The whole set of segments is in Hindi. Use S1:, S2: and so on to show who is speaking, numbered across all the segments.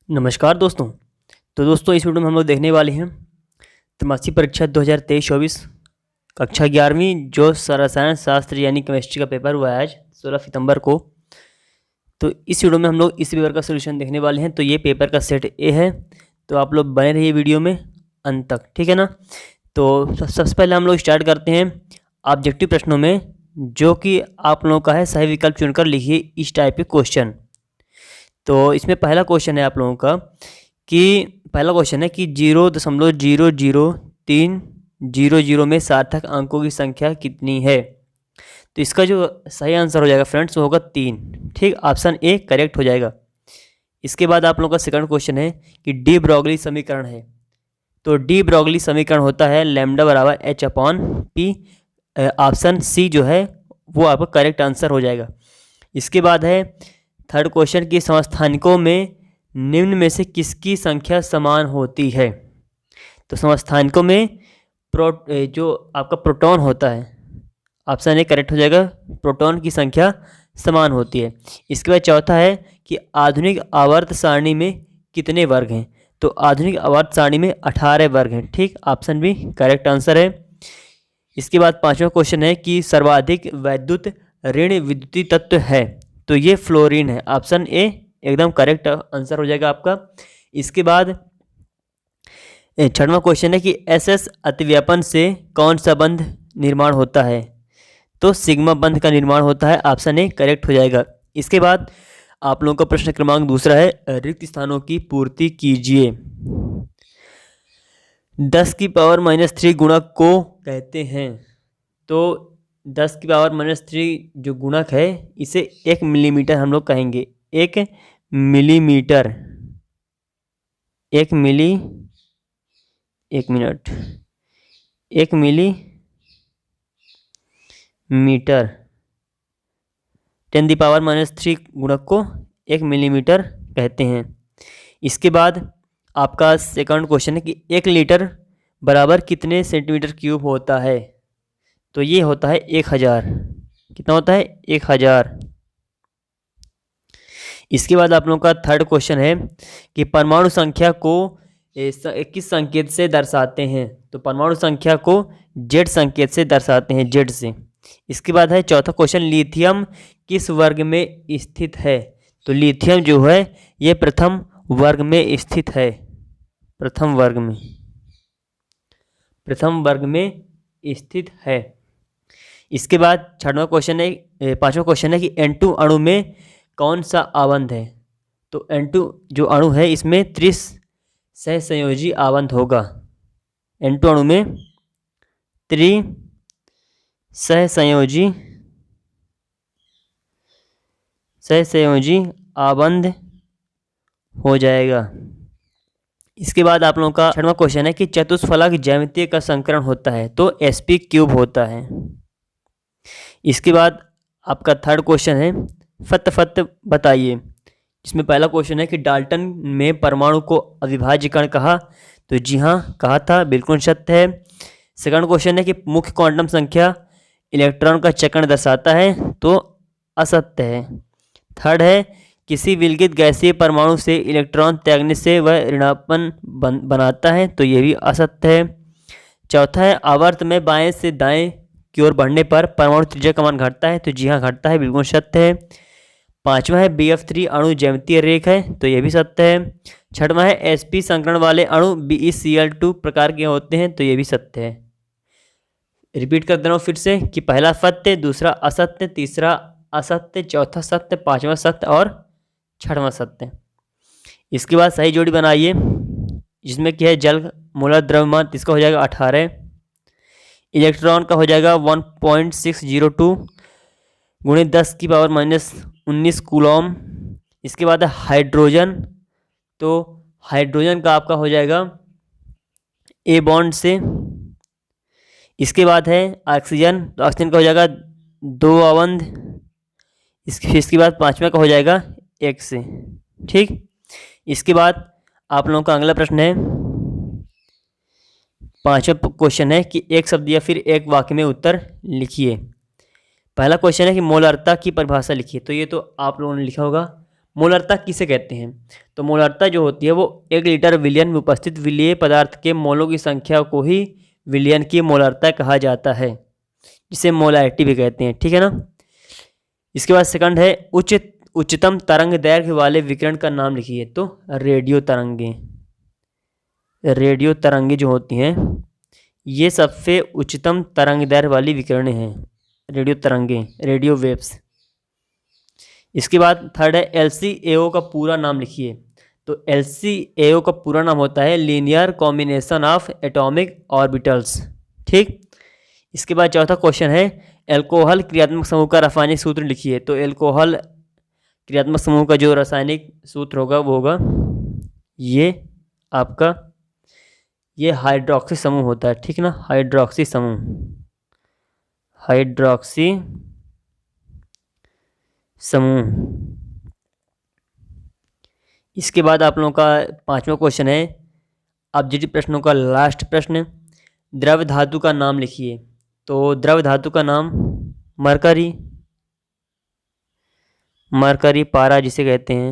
S1: नमस्कार दोस्तों। तो दोस्तों इस वीडियो में हम लोग देखने वाले हैं त्रैमासिक परीक्षा 2023-24 कक्षा 11वीं जो रसायन शास्त्र यानी केमिस्ट्री का पेपर हुआ है आज 16 सितंबर को। तो इस वीडियो में हम लोग इस पेपर का सलूशन देखने वाले हैं। तो ये पेपर का सेट ए है, तो आप लोग बने रहिए वीडियो में अंत तक, ठीक है ना। तो सबसे पहले हम लोग स्टार्ट करते हैं ऑब्जेक्टिव प्रश्नों में, जो कि आप लोगों का है सही विकल्प चुनकर लिखिए इस टाइप के क्वेश्चन। तो इसमें पहला क्वेश्चन है आप लोगों का कि 0.00300 में सार्थक अंकों की संख्या कितनी है। तो इसका जो सही आंसर हो जाएगा फ्रेंड्स वो होगा 3। ठीक, ऑप्शन ए करेक्ट हो जाएगा। इसके बाद आप लोगों का सेकंड क्वेश्चन है कि डी ब्रोगली समीकरण है। तो डी ब्रोगली समीकरण होता है लैम्डा बराबर H/P। ऑप्शन सी जो है वो आपका करेक्ट आंसर हो जाएगा। इसके बाद है थर्ड क्वेश्चन की समस्थानिकों में निम्न में से किसकी संख्या समान होती है। तो समस्थानिकों में जो आपका प्रोटॉन होता है, ऑप्शन ए करेक्ट हो जाएगा, प्रोटॉन की संख्या समान होती है। इसके बाद चौथा है कि आधुनिक आवर्त सारणी में कितने वर्ग हैं। तो आधुनिक आवर्त सारणी में 18 वर्ग हैं। ठीक, ऑप्शन बी करेक्ट आंसर है। इसके बाद पांचवा क्वेश्चन है कि सर्वाधिक वैद्युत ऋण विद्युतीय तत्व है। तो ये फ्लोरीन है, ऑप्शन ए एकदम करेक्ट आंसर हो जाएगा आपका। इसके बाद छठवां क्वेश्चन है कि SS अतिव्यापन से कौन सा बंध निर्माण होता है। तो सिग्मा बंध का निर्माण होता है, ऑप्शन ए करेक्ट हो जाएगा। इसके बाद आप लोगों का प्रश्न क्रमांक दूसरा है रिक्त स्थानों की पूर्ति कीजिए। 10⁻³ गुणक को कहते हैं। तो 10⁻³ जो गुणक है इसे 1 मिलीमीटर हम लोग कहेंगे। 1 मिलीमीटर, 1 मिलीमीटर 10⁻³ गुणक को 1 मिलीमीटर कहते हैं। इसके बाद आपका सेकंड क्वेश्चन है कि 1 लीटर बराबर कितने सेंटीमीटर क्यूब होता है। तो ये होता है 1000। कितना होता है? 1000। इसके बाद आप लोगों का थर्ड क्वेश्चन है कि परमाणु संख्या को किस संकेत से दर्शाते हैं। तो परमाणु संख्या को Z संकेत से दर्शाते हैं, Z से। इसके बाद है चौथा क्वेश्चन, लिथियम किस वर्ग में स्थित है। तो लिथियम जो है ये प्रथम वर्ग में स्थित है, प्रथम वर्ग में स्थित है। इसके बाद छठवां क्वेश्चन है, पांचवा क्वेश्चन है कि N2 अणु में कौन सा आबंध है। तो N2 जो अणु है इसमें सहसंयोजी आबंध होगा। N2 अणु में सहसंयोजी आबंध हो जाएगा। इसके बाद आप लोगों का छठवां क्वेश्चन है कि चतुष्फलक ज्यामिति का संकरण होता है। तो SP³ होता है। इसके बाद आपका थर्ड क्वेश्चन है फत बताइए, जिसमें पहला क्वेश्चन है कि डाल्टन में परमाणु को अविभाज्य कण कहा। तो जी हाँ कहा था, बिल्कुल सत्य है। सेकंड क्वेश्चन है कि मुख्य क्वांटम संख्या इलेक्ट्रॉन का चक्रण दर्शाता है। तो असत्य है। थर्ड है किसी विलगित गैसीय परमाणु से इलेक्ट्रॉन त्यागने से वह ऋणापन बनाता है। तो ये भी असत्य है। चौथा है आवर्त में बाएं से दाएं की ओर बढ़ने पर परमाणु त्रिज्या का मान घटता है। तो जी हाँ घटता है, बिल्कुल सत्य है। पांचवा है BF3 अणु ज्यामितीय रेख है। तो यह भी सत्य है। छठवां है sp संकरण वाले अणु BeCl2 प्रकार के होते हैं। तो यह भी सत्य है। रिपीट कर दे रहा हूँ फिर से कि पहला सत्य, दूसरा असत्य, तीसरा असत्य, चौथा सत्य, पांचवा सत्य और छठवां सत्य। इसके बाद सही जोड़ी बनाइए, जिसमें क्या है जल मोलर द्रव्यमान, इसका हो जाएगा 18। इलेक्ट्रॉन का हो जाएगा 1.602 गुणे 10⁻⁻19 कूलॉम। इसके बाद है हाइड्रोजन। तो हाइड्रोजन का आपका हो जाएगा A बॉन्ड से। इसके बाद है ऑक्सीजन। तो ऑक्सीजन का हो जाएगा 2 अवंध। इसके बाद पांचवा का हो जाएगा 1 से। ठीक, इसके बाद आप लोगों का अगला प्रश्न है, पांचवा क्वेश्चन है कि एक शब्द या फिर एक वाक्य में उत्तर लिखिए। पहला क्वेश्चन है कि मोलारता की परिभाषा लिखिए। तो ये तो आप लोगों ने लिखा होगा, मोलरता किसे कहते हैं? तो मोलरता जो होती है वो 1 लीटर विलयन में उपस्थित विलेय पदार्थ के मोलों की संख्या को ही विलयन की मोलरता कहा जाता है, जिसे मोलैरिटी भी कहते हैं। ठीक है ना। इसके बाद सेकंड है उच्चतम तरंग दैर्घ्य वाले विकिरण का नाम लिखिए। तो रेडियो तरंगे जो होती हैं ये सबसे उच्चतम तरंग दैर्घ्य वाली विकिरण हैं, रेडियो तरंगे, रेडियो वेव्स। इसके बाद थर्ड है LCAO का पूरा नाम लिखिए। तो LCAO का पूरा नाम होता है linear combination of atomic orbitals. ठीक। इसके बाद चौथा क्वेश्चन है एल्कोहल क्रियात्मक समूह का रासायनिक सूत्र लिखिए। तो एल्कोहल क्रियात्मक समूह का जो रासायनिक सूत्र होगा वो होगा ये आपका ये हाइड्रोक्सी समूह होता है। ठीक ना, हाइड्रोक्सी समूह। इसके बाद आप लोगों का 5वां क्वेश्चन है ऑब्जेक्टिव प्रश्नों का लास्ट प्रश्न, द्रव धातु का नाम लिखिए। तो द्रव धातु का नाम मरकरी पारा जिसे कहते हैं,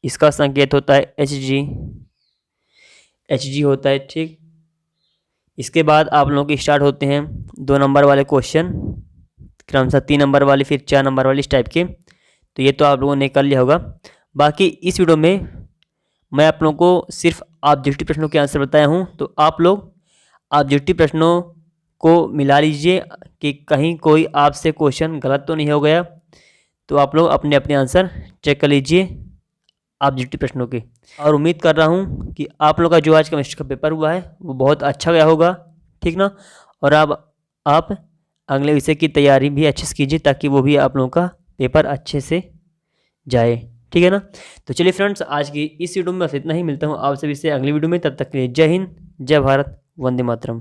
S1: इसका संकेत होता है Hg होता है। ठीक। इसके बाद आप लोगों के स्टार्ट होते हैं 2 नंबर वाले क्वेश्चन, क्रमशः 3 नंबर वाली फिर 4 नंबर वाली इस टाइप के। तो ये तो आप लोगों ने कर लिया होगा। बाकी इस वीडियो में मैं आप लोगों को सिर्फ ऑब्जेक्टिव प्रश्नों के आंसर बताया हूँ। तो आप लोग ऑब्जेक्टिव प्रश्नों को मिला लीजिए कि कहीं कोई आपसे क्वेश्चन गलत तो नहीं हो गया। तो आप लोग अपने अपने आंसर चेक कर लीजिए ऑब्जेक्टिव प्रश्नों के। और उम्मीद कर रहा हूँ कि आप लोग का जो आज केमिस्ट्री का पेपर हुआ है वो बहुत अच्छा गया होगा। ठीक ना। और अब आप अगले विषय की तैयारी भी अच्छे से कीजिए ताकि वो भी आप लोगों का पेपर अच्छे से जाए। ठीक है ना। तो चलिए फ्रेंड्स, आज की इस वीडियो में बस इतना ही। मिलता हूँ आपसे विषय अगली वीडियो में। तब तक के लिए जय हिंद, जय भारत, वंदे मातरम।